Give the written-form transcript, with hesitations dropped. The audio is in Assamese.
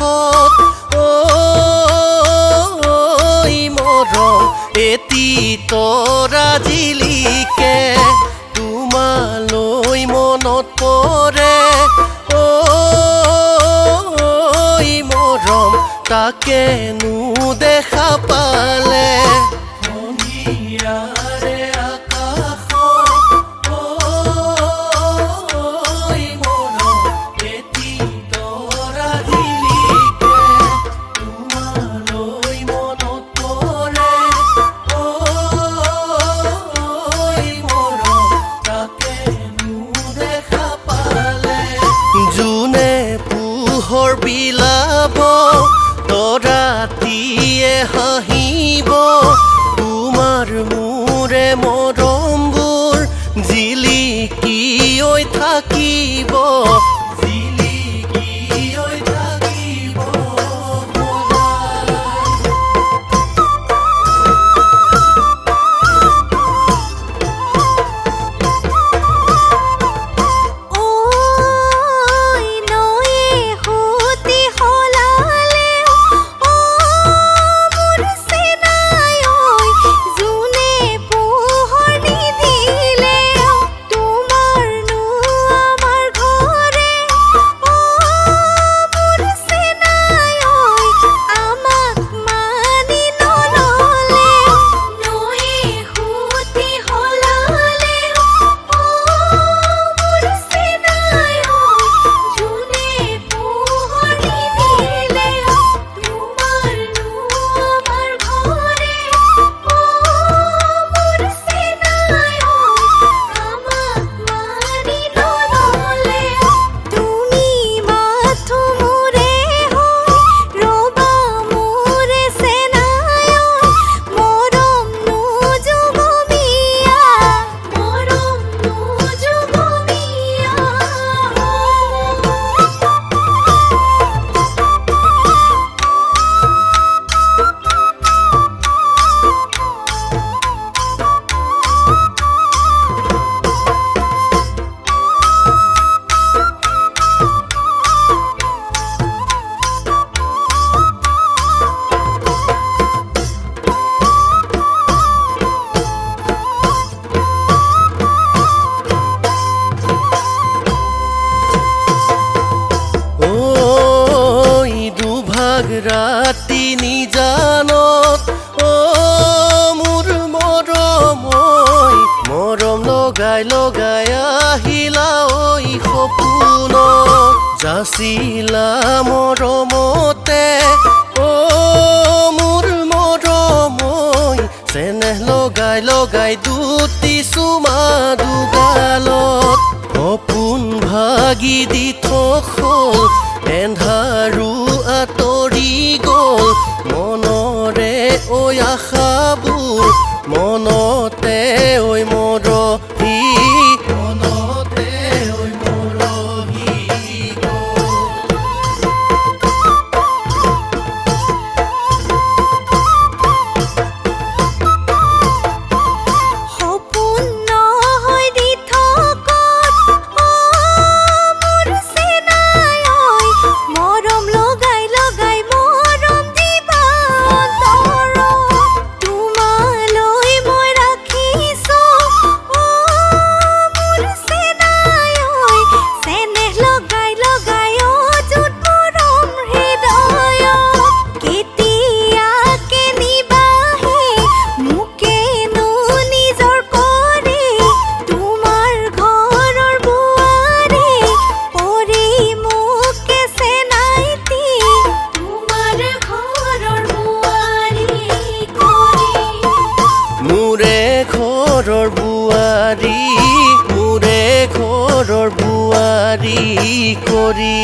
আকাশত মৰম এটি তৰা জিলিকে তোমালৈ মনত পৰে মৰম তাকেনো দেখা পালে পোহৰ বিলাব তৰাটিয়ে হাঁহিব তোমাৰ মোৰে মৰমবোৰ জিলিকি ঐ থাকিব ৰাতি নিজানত মোৰ মৰম মৰম লগাই লগাই আহিলা ঐ সপোনত যাচিলা মৰমতে মোৰ মৰম চেনেহ লগাই লগাই দুটি চুমা দুগালত সপোন ভাগি দি থল এন্ধাৰো আঁতৰি গ'ল মনৰে ঐ আশাবোৰ মনতে ঐ মৰহি মনতে ঐ মৰহি সপোন নহয় দি থকা মৰম লগাই লগাই মৰম দিবা তোমালৈ মই ৰাখিছো মোৰ চেনাই চেনেহ লগাই লগাই অযুত মৰম হৃদয়ত কেতিয়াকে নিবাহে মোকেনো নিজৰ কৰি তোমাৰ ঘৰৰ বোৱাৰী কৰি মোকে চেনাইতি তোমাৰ ঘৰৰ বোৱাৰী কৰি মোৰে ঘৰৰ বোৱাৰী কৰি